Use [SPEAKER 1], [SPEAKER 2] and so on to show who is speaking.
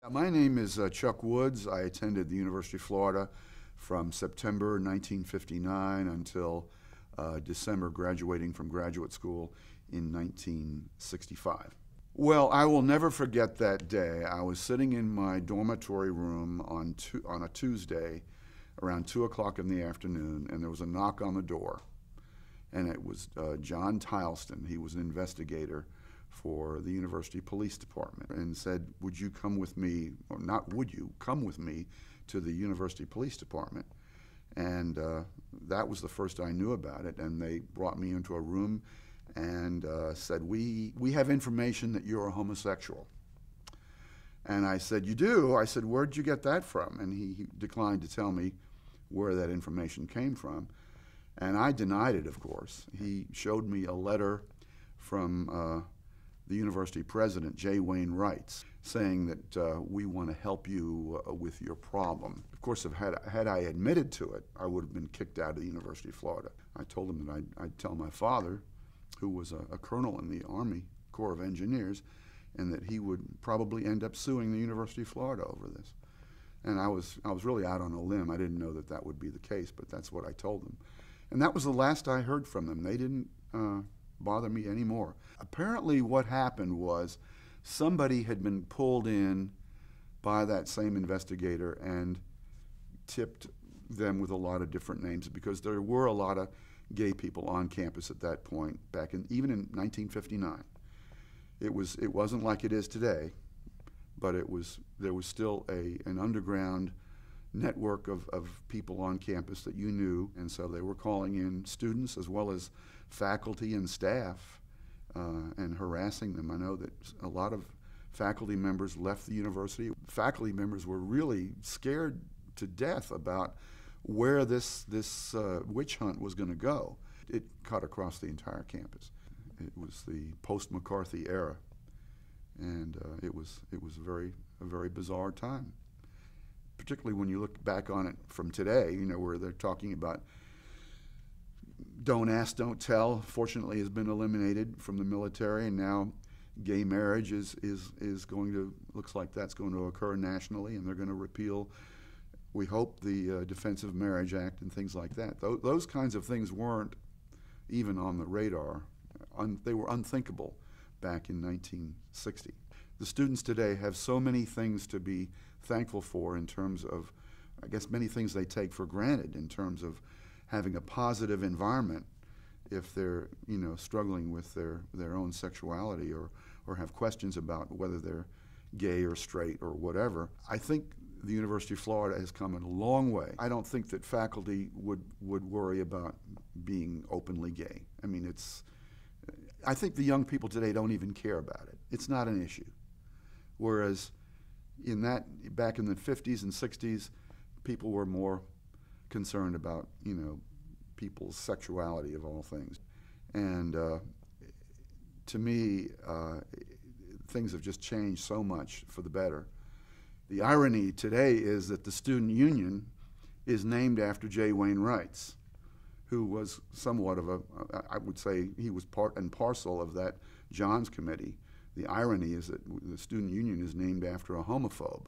[SPEAKER 1] My name is Chuck Woods. I attended the University of Florida from September 1959 until December, graduating from graduate school in 1965. Well, I will never forget that day. I was sitting in my dormitory room on a Tuesday around 2 o'clock in the afternoon, and there was a knock on the door. And it was John Tileston. He was an investigator for the University Police Department, and said, would you come with me, or not would you, come with me to the University Police Department. And that was the first I knew about it, and they brought me into a room and said, we have information that you're a homosexual. And I said, you do? I said, where'd you get that from? And he declined to tell me where that information came from. And I denied it, of course. He showed me a letter from the university president, J. Wayne Wrights, saying that we want to help you with your problem. Of course, had I admitted to it, I would have been kicked out of the University of Florida. I told him that I'd tell my father, who was a colonel in the Army Corps of Engineers, and that he would probably end up suing the University of Florida over this. And I was really out on a limb. I didn't know that that would be the case, but that's what I told them. And that was the last I heard from them. They didn't bother me anymore. Apparently what happened was somebody had been pulled in by that same investigator and tipped them with a lot of different names, because there were a lot of gay people on campus at that point, even in 1959. It wasn't like it is today, but there was still an underground network of people on campus that you knew, and so they were calling in students as well as faculty and staff and harassing them. I know that a lot of faculty members left the university. Faculty members were really scared to death about where this witch hunt was going to go. It cut across the entire campus. It was the post-McCarthy era, and it was a very bizarre time, particularly when you look back on it from today, where they're talking about don't ask, don't tell. Fortunately, has been eliminated from the military, and now gay marriage is going to, looks like that's going to occur nationally, and they're going to repeal, we hope, the Defense of Marriage Act and things like that. Those kinds of things weren't even on the radar. They were unthinkable back in 1960. The students today have so many things to be thankful for in terms of, I guess, many things they take for granted in terms of having a positive environment if they're, struggling with their own sexuality or have questions about whether they're gay or straight or whatever. I think the University of Florida has come a long way. I don't think that faculty would worry about being openly gay. I mean, I think the young people today don't even care about it. It's not an issue. Whereas back in the 50s and 60s, people were more concerned about, people's sexuality of all things. And to me, things have just changed so much for the better. The irony today is that the student union is named after J. Wayne Wrights, who was somewhat of I would say he was part and parcel of that Johns Committee. The irony is that the student union is named after a homophobe.